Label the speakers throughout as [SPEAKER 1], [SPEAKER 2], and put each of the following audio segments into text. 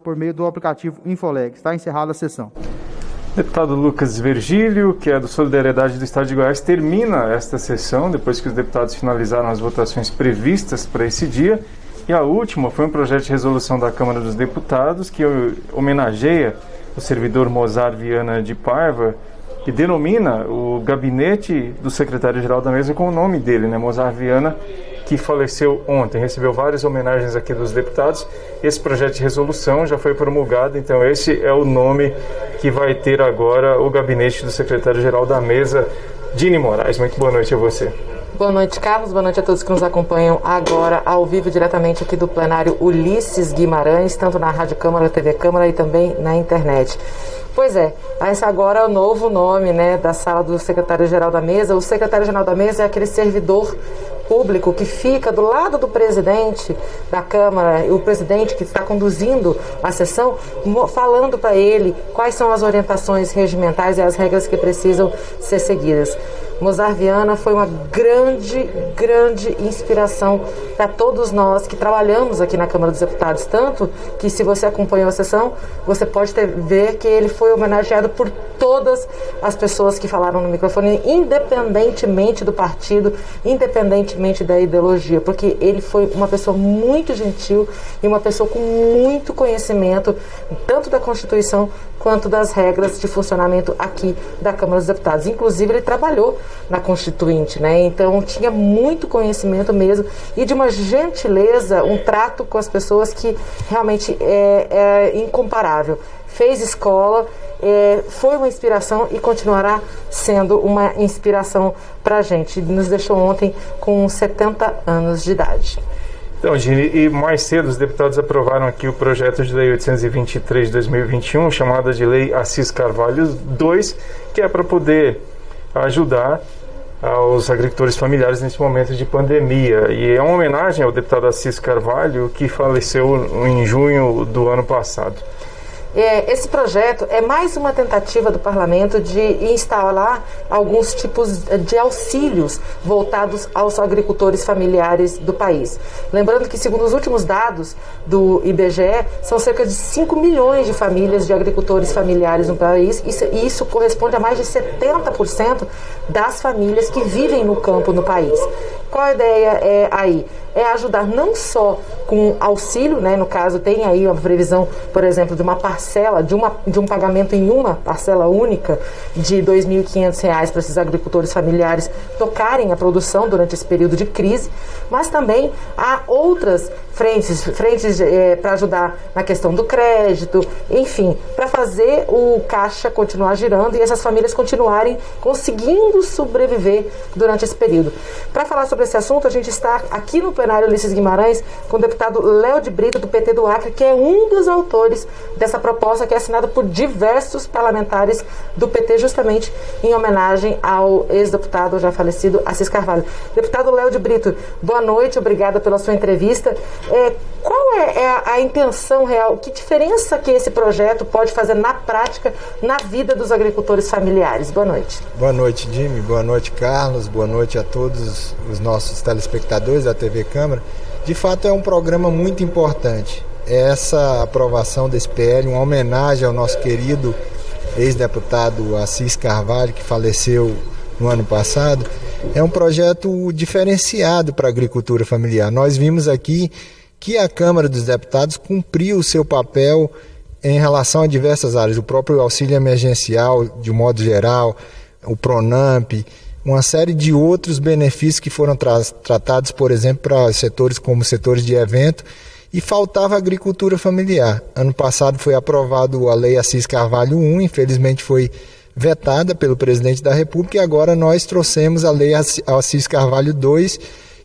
[SPEAKER 1] por meio do aplicativo Infoleg. Está encerrada a sessão.
[SPEAKER 2] Deputado Lucas Virgílio, que é do Solidariedade do Estado de Goiás, termina esta sessão, depois que os deputados finalizaram as votações previstas para esse dia. E a última foi um projeto de resolução da Câmara dos Deputados que homenageia o servidor Mozar Viana de Paiva, que denomina o gabinete do secretário-geral da mesa com o nome dele, né, Mozar Viana, que faleceu ontem, recebeu várias homenagens aqui dos deputados. Esse projeto de resolução já foi promulgado, então esse é o nome que vai ter agora o gabinete do secretário-geral da mesa, Dini Moraes. Muito boa noite a você.
[SPEAKER 3] Boa noite, Carlos. Boa noite a todos que nos acompanham agora, ao vivo, diretamente aqui do plenário Ulisses Guimarães, tanto na Rádio Câmara, TV Câmara e também na internet. Pois é, esse agora é o novo nome, né, da sala do secretário-geral da mesa. O secretário-geral da mesa é aquele servidor público que fica do lado do presidente da Câmara, e o presidente que está conduzindo a sessão, falando para ele quais são as orientações regimentais e as regras que precisam ser seguidas. Mozar Viana foi uma grande inspiração para todos nós que trabalhamos aqui na Câmara dos Deputados, tanto que, se você acompanhou a sessão, você pode ver que ele foi homenageado por todas as pessoas que falaram no microfone, independentemente do partido, independentemente da ideologia, porque ele foi uma pessoa muito gentil e uma pessoa com muito conhecimento, tanto da Constituição quanto das regras de funcionamento aqui da Câmara dos Deputados. Inclusive, ele trabalhou na Constituinte, né? Então tinha muito conhecimento mesmo e de uma gentileza, um trato com as pessoas que realmente é incomparável. Fez escola, foi uma inspiração e continuará sendo uma inspiração para a gente. Nos deixou ontem com 70 anos de idade.
[SPEAKER 2] Então, Gini, e mais cedo os deputados aprovaram aqui o projeto de lei 823 de 2021, chamada de Lei Assis Carvalho II, que é para poder ajudar aos agricultores familiares nesse momento de pandemia. E é uma homenagem ao deputado Assis Carvalho, que faleceu em junho do ano passado.
[SPEAKER 3] Esse projeto é mais uma tentativa do parlamento de instaurar alguns tipos de auxílios voltados aos agricultores familiares do país. Lembrando que, segundo os últimos dados do IBGE, são cerca de 5 milhões de famílias de agricultores familiares no país, e isso corresponde a mais de 70% das famílias que vivem no campo no país. Qual a ideia aí? É ajudar não só com auxílio, né? No caso, tem aí uma previsão, por exemplo, de uma parcela, de um pagamento em uma parcela única de R$ 2.500 para esses agricultores familiares tocarem a produção durante esse período de crise, mas também há outras frentes para ajudar na questão do crédito, enfim, para fazer o caixa continuar girando e essas famílias continuarem conseguindo sobreviver durante esse período. Para falar sobre esse assunto, a gente está aqui no plenário Ulisses Guimarães com o deputado Léo de Brito, do PT do Acre, que é um dos autores dessa proposta, que é assinada por diversos parlamentares do PT, justamente em homenagem ao ex-deputado já falecido Assis Carvalho. Deputado Léo de Brito, boa noite, obrigada pela sua entrevista. Qual é a intenção real? Que diferença que esse projeto pode fazer na prática, na vida dos agricultores familiares? Boa noite.
[SPEAKER 4] Boa noite, Jimmy. Boa noite, Carlos. Boa noite a todos os nossos telespectadores da TV Câmara. De fato, é um programa muito importante. Essa aprovação desse PL, uma homenagem ao nosso querido ex-deputado Assis Carvalho, que faleceu no ano passado, é um projeto diferenciado para a agricultura familiar. Nós vimos aqui que a Câmara dos Deputados cumpriu o seu papel em relação a diversas áreas, o próprio auxílio emergencial, de um modo geral, o PRONAMP, uma série de outros benefícios que foram tratados, por exemplo, para setores como setores de evento, e faltava a agricultura familiar. Ano passado foi aprovado a Lei Assis Carvalho I, infelizmente foi vetada pelo presidente da República, e agora nós trouxemos a Lei Assis Carvalho II,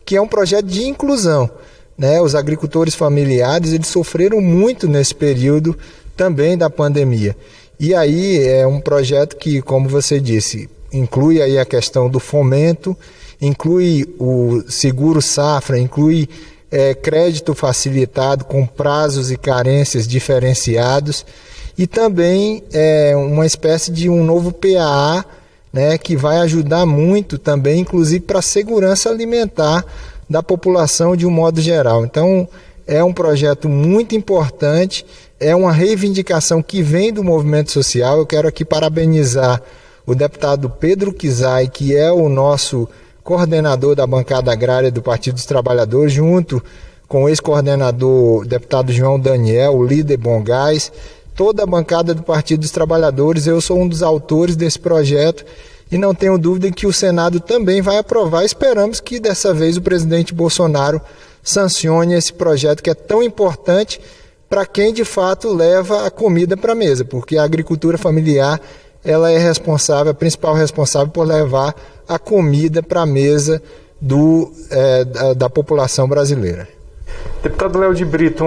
[SPEAKER 4] que é um projeto de inclusão. Né? Os agricultores familiares, eles sofreram muito nesse período também da pandemia. E aí é um projeto que, como você disse, inclui aí a questão do fomento, inclui o seguro safra, inclui crédito facilitado com prazos e carências diferenciados, e também uma espécie de um novo PAA, né, que vai ajudar muito também, inclusive para a segurança alimentar da população de um modo geral. Então, é um projeto muito importante, é uma reivindicação que vem do movimento social. Eu quero aqui parabenizar o deputado Pedro Kizai, que é o nosso coordenador da bancada agrária do Partido dos Trabalhadores, junto com o ex-coordenador deputado João Daniel, o líder Bom Gás, toda a bancada do Partido dos Trabalhadores. Eu sou um dos autores desse projeto e não tenho dúvida que o Senado também vai aprovar. Esperamos que dessa vez o presidente Bolsonaro sancione esse projeto que é tão importante para quem de fato leva a comida para a mesa, porque a agricultura familiar ela é responsável, a principal responsável por levar a comida para a mesa da população brasileira.
[SPEAKER 2] Deputado Léo de Brito,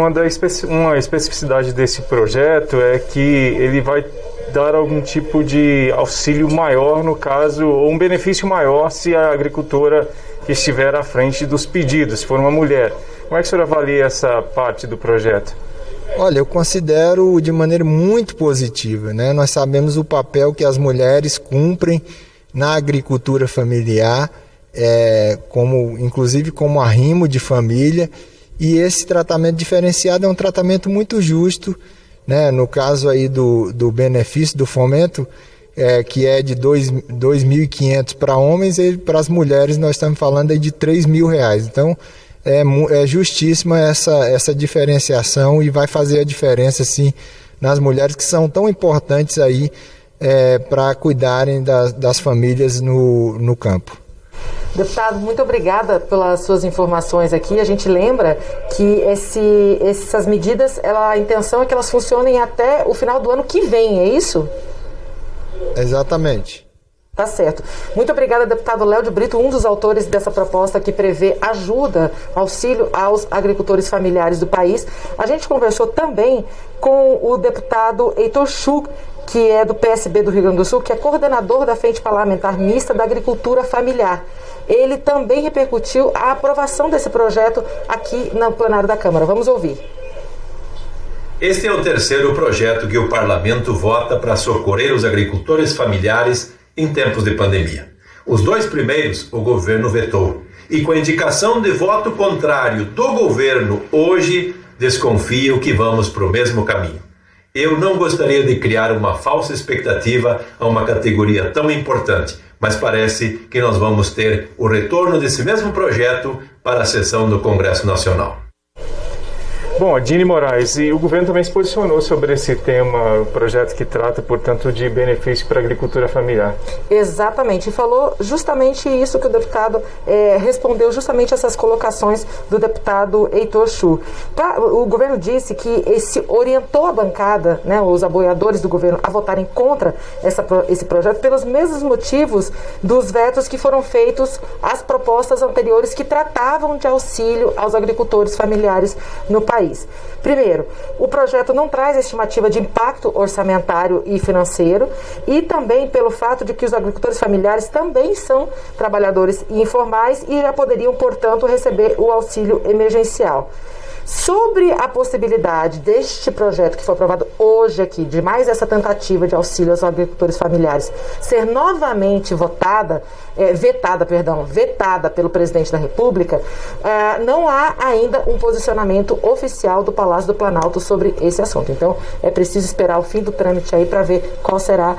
[SPEAKER 2] uma especificidade desse projeto é que ele vai dar algum tipo de auxílio maior, no caso, ou um benefício maior se a agricultora que estiver à frente dos pedidos, se for uma mulher. Como é que o senhor avalia essa parte do projeto?
[SPEAKER 4] Olha, eu considero de maneira muito positiva, né? Nós sabemos o papel que as mulheres cumprem na agricultura familiar, inclusive como arrimo de família, e esse tratamento diferenciado é um tratamento muito justo, né? No caso aí do benefício do fomento, que é de R$ 2.500 para homens, e para as mulheres nós estamos falando aí de R$ 3.000. Então, é justíssima essa diferenciação e vai fazer a diferença, sim, nas mulheres que são tão importantes aí para cuidarem das famílias no campo.
[SPEAKER 3] Deputado, muito obrigada pelas suas informações aqui. A gente lembra que essas medidas, a intenção é que elas funcionem até o final do ano que vem, é isso?
[SPEAKER 4] Exatamente.
[SPEAKER 3] Tá certo. Muito obrigada, deputado Léo de Brito, um dos autores dessa proposta que prevê ajuda, auxílio aos agricultores familiares do país. A gente conversou também com o deputado Heitor Chu, que é do PSB do Rio Grande do Sul, que é coordenador da Frente Parlamentar Mista da Agricultura Familiar. Ele também repercutiu a aprovação desse projeto aqui no plenário da Câmara. Vamos ouvir.
[SPEAKER 5] Este é o terceiro projeto que o Parlamento vota para socorrer os agricultores familiares em tempos de pandemia. Os dois primeiros o governo vetou, e com a indicação de voto contrário do governo, hoje desconfio que vamos para o mesmo caminho. Eu não gostaria de criar uma falsa expectativa a uma categoria tão importante, mas parece que nós vamos ter o retorno desse mesmo projeto para a sessão do Congresso Nacional.
[SPEAKER 2] Bom, Dini Moraes, e o governo também se posicionou sobre esse tema, o projeto que trata, portanto, de benefício para a agricultura familiar. Exatamente,
[SPEAKER 3] e falou justamente isso que o deputado respondeu, justamente essas colocações do deputado Heitor Chu. O governo disse que orientou a bancada, né, os apoiadores do governo, a votarem contra esse projeto pelos mesmos motivos dos vetos que foram feitos às propostas anteriores que tratavam de auxílio aos agricultores familiares no país. Primeiro, o projeto não traz estimativa de impacto orçamentário e financeiro, e também pelo fato de que os agricultores familiares também são trabalhadores informais e já poderiam, portanto, receber o auxílio emergencial. Sobre a possibilidade deste projeto que foi aprovado hoje aqui, de mais essa tentativa de auxílio aos agricultores familiares, ser novamente vetada pelo presidente da República, não há ainda um posicionamento oficial do Palácio do Planalto sobre esse assunto. Então, é preciso esperar o fim do trâmite aí para ver qual será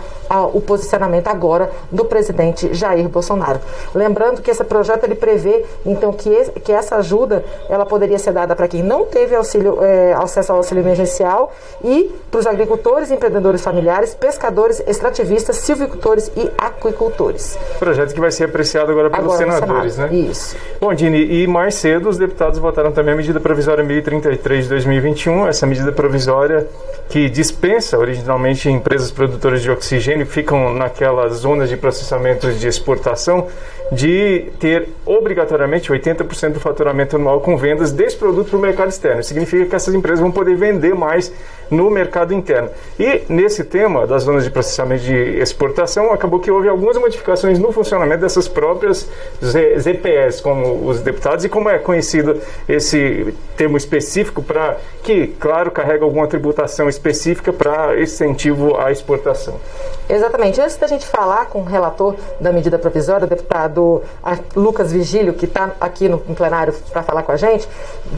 [SPEAKER 3] o posicionamento agora do presidente Jair Bolsonaro. Lembrando que esse projeto ele prevê, então, que essa ajuda ela poderia ser dada para quem não teve acesso ao auxílio emergencial e para os agricultores, empreendedores familiares, pescadores, extrativistas, silvicultores e aquicultores.
[SPEAKER 2] Projeto que vai ser apreciado agora pelos senadores, né?
[SPEAKER 3] Isso.
[SPEAKER 2] Bom, Dini, e mais cedo os deputados votaram também a medida provisória 1033 de 2021, essa medida provisória que dispensa originalmente empresas produtoras de oxigênio que ficam naquelas zonas de processamento de exportação de ter obrigatoriamente 80% do faturamento anual com vendas desse produto para o mercado externo. Isso significa que essas empresas vão poder vender mais no mercado interno. E nesse tema das zonas de processamento de exportação, acabou que houve algumas modificações no funcionamento dessas próprias ZPS, como os deputados, e como é conhecido esse termo específico para que, claro, carrega alguma tributação específica para incentivo à exportação.
[SPEAKER 3] Exatamente. Antes da gente falar com o relator da medida provisória, o deputado Lucas Vigílio, que está aqui no plenário para falar com a gente,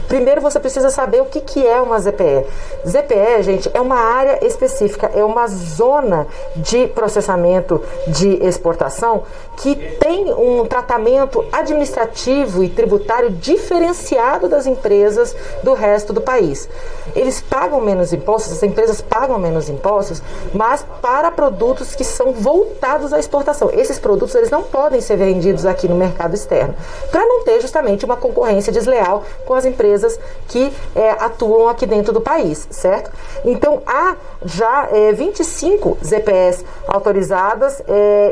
[SPEAKER 3] primeiro você precisa saber o que é uma ZPE. ZPE, gente, é uma área específica, é uma zona de processamento de exportação que tem um tratamento administrativo e tributário diferenciado das empresas do resto do país. Eles pagam menos impostos, as empresas pagam menos impostos, mas para produtos que são voltados à exportação. Esses produtos eles não podem ser vendidos aqui no mercado externo, para não ter justamente uma concorrência desleal com as empresas que atuam aqui dentro do país, certo? Então, há já 25 ZPEs autorizadas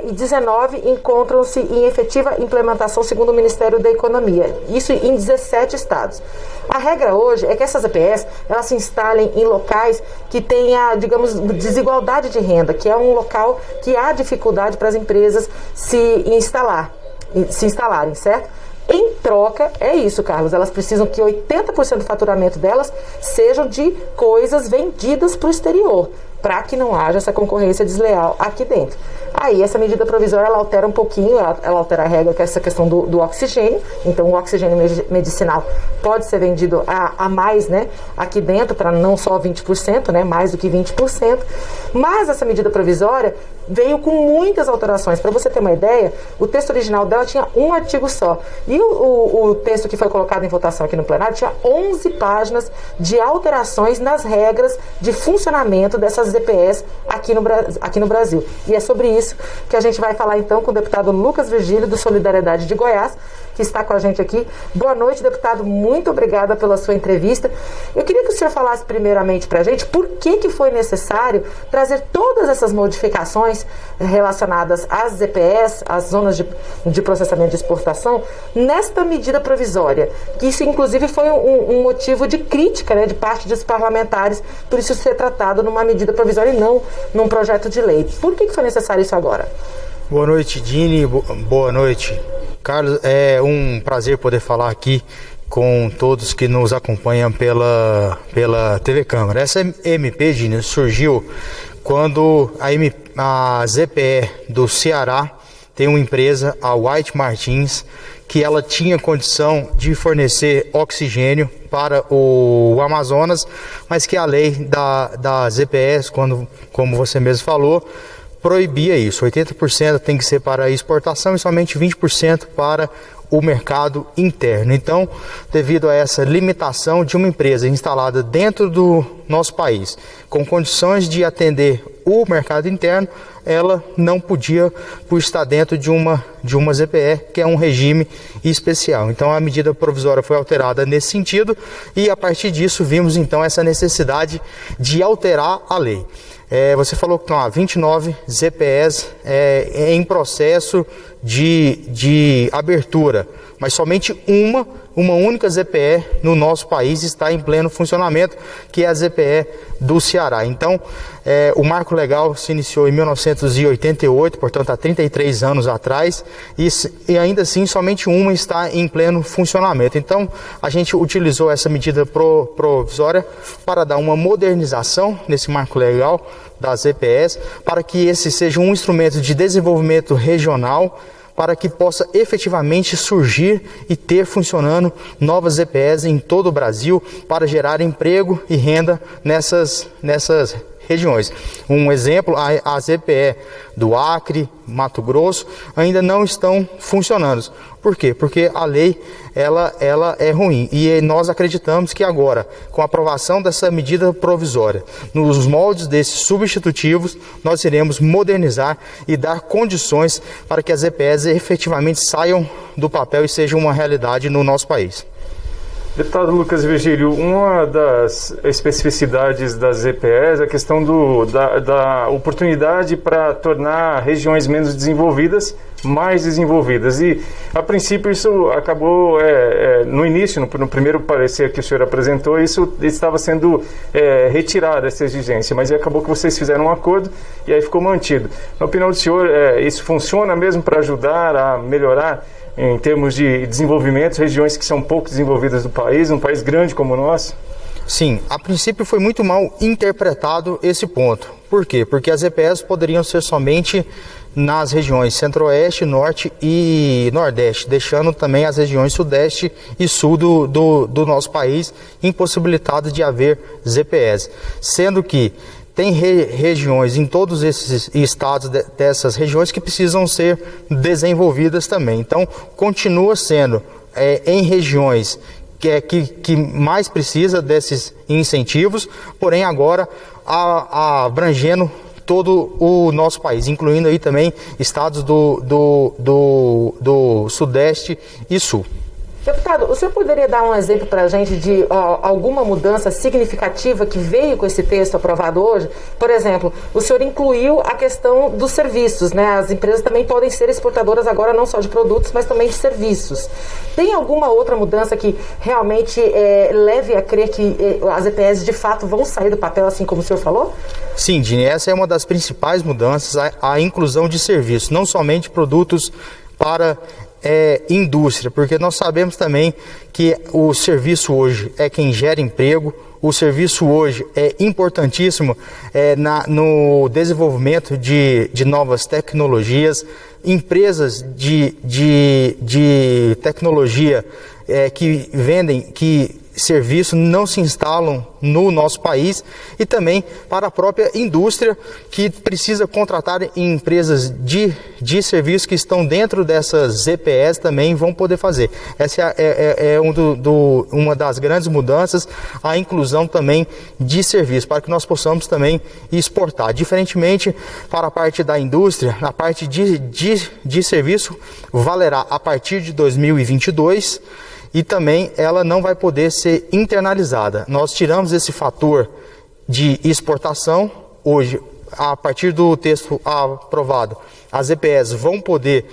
[SPEAKER 3] e 19 encontram-se em efetiva implementação segundo o Ministério da Economia, isso em 17 estados. A regra hoje é que essas ZPEs, elas se instalem em locais que tenha, digamos, desigualdade de renda, que é um local que há dificuldade para as empresas se instalarem, certo? Em troca, é isso, Carlos, elas precisam que 80% do faturamento delas sejam de coisas vendidas para o exterior, para que não haja essa concorrência desleal aqui dentro. Aí essa medida provisória ela altera um pouquinho, ela altera a regra, que é essa questão do oxigênio. Então o oxigênio medicinal pode ser vendido a mais, né, aqui dentro, para não só 20%, né, mais do que 20%. Mas essa medida provisória veio com muitas alterações. Para você ter uma ideia, o texto original dela tinha um artigo só. E o texto que foi colocado em votação aqui no plenário tinha 11 páginas de alterações nas regras de funcionamento dessas ZPEs aqui no Brasil. E é sobre isso que a gente vai falar então com o deputado Lucas Virgílio, do Solidariedade de Goiás, que está com a gente aqui. Boa noite, deputado. Muito obrigada pela sua entrevista. Eu queria que o senhor falasse primeiramente para a gente por que foi necessário trazer todas essas modificações relacionadas às ZPEs, às zonas de processamento de exportação, nesta medida provisória, que isso inclusive foi um motivo de crítica, né, de parte dos parlamentares, por isso ser tratado numa medida provisória e não num projeto de lei. Por que foi necessário isso agora?
[SPEAKER 6] Boa noite, Dini. Boa noite, Carlos. É um prazer poder falar aqui com todos que nos acompanham pela TV Câmara. Essa MP, Dini, surgiu quando a ZPE do Ceará tem uma empresa, a White Martins, que ela tinha condição de fornecer oxigênio para o Amazonas, mas que a lei da ZPEs, como você mesmo falou, proibia isso. 80% tem que ser para exportação e somente 20% para o mercado interno. Então, devido a essa limitação de uma empresa instalada dentro do nosso país, com condições de atender o mercado interno, ela não podia, por estar dentro de uma ZPE, que é um regime especial. Então a medida provisória foi alterada nesse sentido e a partir disso vimos então essa necessidade de alterar a lei. Você falou que há 29 ZPEs em processo de abertura, mas somente uma única ZPE no nosso país está em pleno funcionamento, que é a ZPE do Ceará. Então, o marco legal se iniciou em 1988, portanto há 33 anos atrás, e ainda assim somente uma está em pleno funcionamento. Então, a gente utilizou essa medida provisória para dar uma modernização nesse marco legal das ZPEs, para que esse seja um instrumento de desenvolvimento regional, para que possa efetivamente surgir e ter funcionando novas ZPEs em todo o Brasil, para gerar emprego e renda nessas regiões. Um exemplo, a ZPE do Acre, Mato Grosso, ainda não estão funcionando. Por quê? Porque a lei ela é ruim e nós acreditamos que agora, com a aprovação dessa medida provisória, nos moldes desses substitutivos, nós iremos modernizar e dar condições para que as ZPEs efetivamente saiam do papel e sejam uma realidade no nosso país.
[SPEAKER 2] Deputado Lucas Virgílio, uma das especificidades das ZPEs é a questão da oportunidade para tornar regiões menos desenvolvidas mais desenvolvidas. E, a princípio, isso acabou, no início, no primeiro parecer que o senhor apresentou, isso estava sendo retirada, essa exigência, mas acabou que vocês fizeram um acordo e aí ficou mantido. Na opinião do senhor, isso funciona mesmo para ajudar a melhorar em termos de desenvolvimento, regiões que são pouco desenvolvidas do país, um país grande como o nosso?
[SPEAKER 6] Sim, a princípio foi muito mal interpretado esse ponto. Por quê? Porque as ZPEs poderiam ser somente nas regiões Centro-Oeste, Norte e Nordeste, deixando também as regiões Sudeste e Sul do nosso país impossibilitadas de haver ZPEs, sendo que tem regiões em todos esses estados dessas regiões que precisam ser desenvolvidas também. Então, continua sendo em regiões que mais precisa desses incentivos, porém agora abrangendo todo o nosso país, incluindo aí também estados do Sudeste e Sul.
[SPEAKER 3] Deputado, o senhor poderia dar um exemplo para a gente de alguma mudança significativa que veio com esse texto aprovado hoje? Por exemplo, o senhor incluiu a questão dos serviços, né? As empresas também podem ser exportadoras agora não só de produtos, mas também de serviços. Tem alguma outra mudança que realmente leve a crer que as EPS de fato vão sair do papel, assim como o senhor falou?
[SPEAKER 6] Sim, Dini, essa é uma das principais mudanças, a inclusão de serviços, não somente produtos para indústria, porque nós sabemos também que o serviço hoje é quem gera emprego, o serviço hoje é importantíssimo no desenvolvimento de novas tecnologias, empresas de tecnologia que vendem, serviço não se instalam no nosso país, e também para a própria indústria que precisa contratar empresas de serviço que estão dentro dessas EPS também vão poder fazer. Essa uma das grandes mudanças, a inclusão também de serviço, para que nós possamos também exportar. Diferentemente para a parte da indústria, a parte de serviço valerá a partir de 2022, e também ela não vai poder ser internalizada. Nós tiramos esse fator de exportação. Hoje, a partir do texto aprovado, as EPS vão poder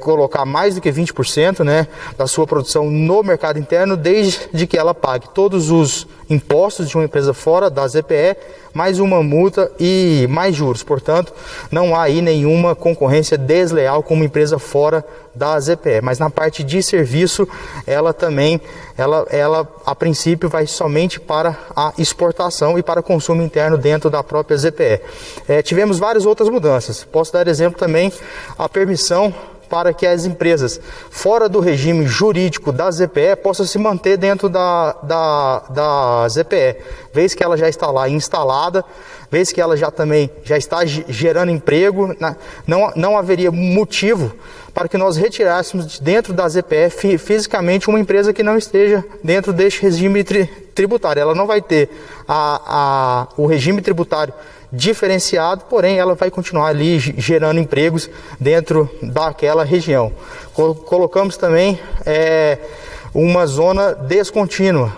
[SPEAKER 6] colocar mais do que 20%, né, da sua produção no mercado interno, desde que ela pague todos os impostos de uma empresa fora das EPE, mais uma multa e mais juros. Portanto, não há aí nenhuma concorrência desleal com uma empresa fora das EPE. Mas na parte de serviço, ela também, ela a princípio vai somente para a exportação e para consumo interno dentro da própria ZPE. Tivemos várias outras mudanças. Posso dar exemplo também a permissão para que as empresas fora do regime jurídico da ZPE possam se manter dentro da ZPE, vez que ela já está lá instalada, vez que ela já está gerando emprego. Não haveria motivo para que nós retirássemos de dentro da ZPE fisicamente uma empresa que não esteja dentro deste regime tributário. Ela não vai ter o regime tributário diferenciado, porém ela vai continuar ali gerando empregos dentro daquela região. Colocamos também uma zona descontínua,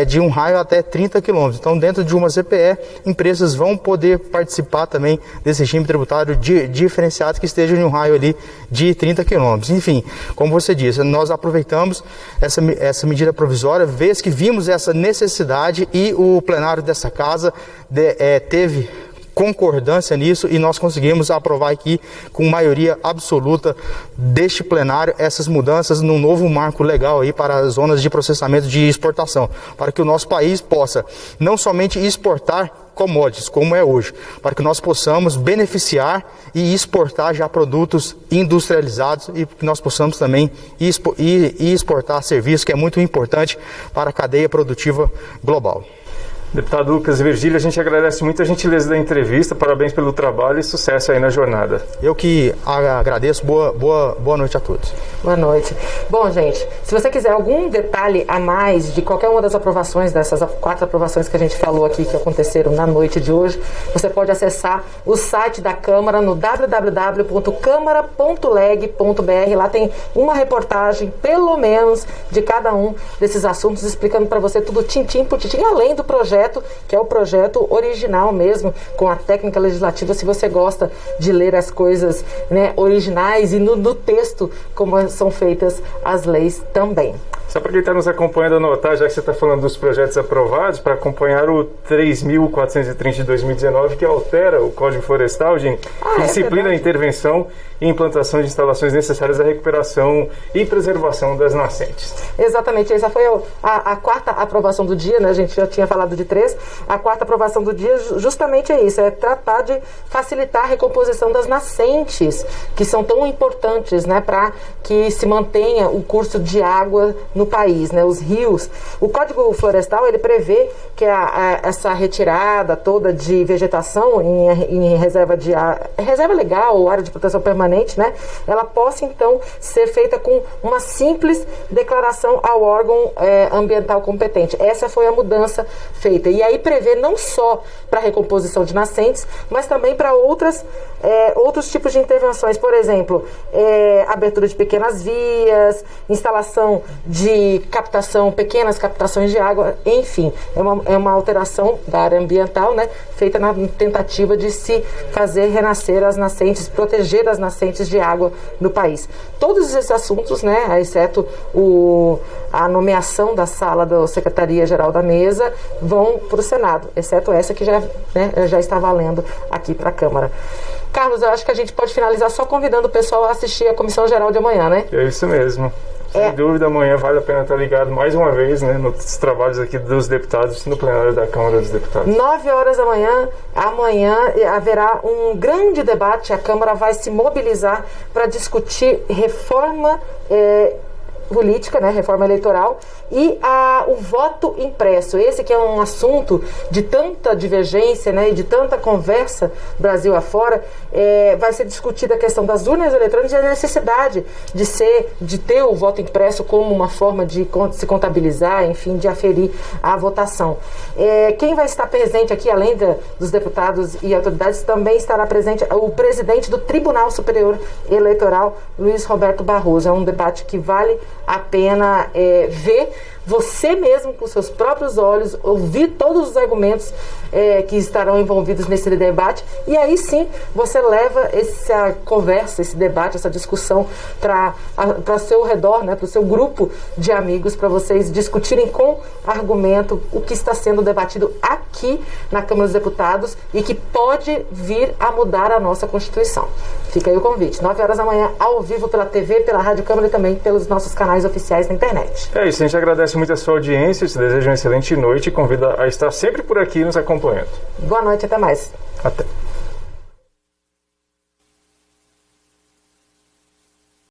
[SPEAKER 6] de um raio até 30 km. Então, dentro de uma ZPE, empresas vão poder participar também desse regime tributário diferenciado que esteja em um raio ali de 30 km. Enfim, como você disse, nós aproveitamos essa medida provisória, vez que vimos essa necessidade e o plenário dessa casa teve concordância nisso, e nós conseguimos aprovar aqui com maioria absoluta deste plenário essas mudanças num novo marco legal aí para as zonas de processamento de exportação, para que o nosso país possa não somente exportar commodities, como é hoje, para que nós possamos beneficiar e exportar já produtos industrializados, e que nós possamos também exportar serviços, que é muito importante para a cadeia produtiva global.
[SPEAKER 2] Deputado Lucas Virgílio, a gente agradece muito a gentileza da entrevista, parabéns pelo trabalho e sucesso aí na jornada.
[SPEAKER 6] Eu que agradeço, boa noite a todos.
[SPEAKER 3] Boa noite. Bom, gente, se você quiser algum detalhe a mais de qualquer uma das aprovações, dessas 4 aprovações que a gente falou aqui, que aconteceram na noite de hoje, você pode acessar o site da Câmara no www.câmara.leg.br. Lá tem uma reportagem, pelo menos, de cada um desses assuntos, explicando para você tudo tintim por tintim, além do projeto, que é o projeto original mesmo, com a técnica legislativa. Se você gosta de ler as coisas, né, originais, e no texto como são feitas as leis também.
[SPEAKER 2] Só para quem está nos acompanhando anotar, já que você está falando dos projetos aprovados, para acompanhar o 3.430 de 2019, que altera o Código Florestal, que disciplina a intervenção e implantação de instalações necessárias à recuperação e preservação das nascentes.
[SPEAKER 3] Exatamente, essa foi a quarta aprovação do dia, né? A gente já tinha falado de 3. A quarta aprovação do dia justamente é isso, é tratar de facilitar a recomposição das nascentes, que são tão importantes, né, para que se mantenha o curso de água no país, né, os rios. O Código Florestal, ele prevê que essa retirada toda de vegetação em reserva legal ou área de proteção permanente, né, ela possa então ser feita com uma simples declaração ao órgão ambiental competente. Essa foi a mudança feita. E aí prevê não só para recomposição de nascentes, mas também para outros tipos de intervenções, por exemplo, abertura de pequenas vias, instalação de captação, pequenas captações de água, enfim, é uma alteração da área ambiental, né, feita na tentativa de se fazer renascer as nascentes, proteger as nascentes de água no país. Todos esses assuntos, né, exceto a nomeação da sala da Secretaria-Geral da Mesa, vão para o Senado, exceto essa que já está valendo aqui para a Câmara. Carlos, eu acho que a gente pode finalizar só convidando o pessoal a assistir a Comissão Geral de amanhã, né?
[SPEAKER 2] É isso mesmo. Sem dúvida, amanhã vale a pena estar ligado mais uma vez, né, nos trabalhos aqui dos deputados no plenário da Câmara dos Deputados.
[SPEAKER 3] 9 horas da manhã, amanhã haverá um grande debate, a Câmara vai se mobilizar para discutir reforma política, né, reforma eleitoral, e o voto impresso. Esse que é um assunto de tanta divergência, né, e de tanta conversa Brasil afora, vai ser discutida a questão das urnas eletrônicas e a necessidade de ter o voto impresso como uma forma de se contabilizar, enfim, de aferir a votação. Quem vai estar presente aqui, além dos deputados e autoridades, também estará presente o presidente do Tribunal Superior Eleitoral, Luiz Roberto Barroso. É um debate que vale a pena ver você mesmo com seus próprios olhos, ouvir todos os argumentos que estarão envolvidos nesse debate, e aí sim você leva essa conversa, esse debate, essa discussão para o seu redor, né, para o seu grupo de amigos, para vocês discutirem com argumento o que está sendo debatido aqui na Câmara dos Deputados e que pode vir a mudar a nossa Constituição. Fica aí o convite, 9 horas da manhã, ao vivo pela TV, pela Rádio Câmara e também pelos nossos canais oficiais na internet.
[SPEAKER 2] É isso, a gente agradece muito a sua audiência, te deseja uma excelente noite e convida a estar sempre por aqui nos acompanhando.
[SPEAKER 3] Boa noite, até mais.
[SPEAKER 2] Até.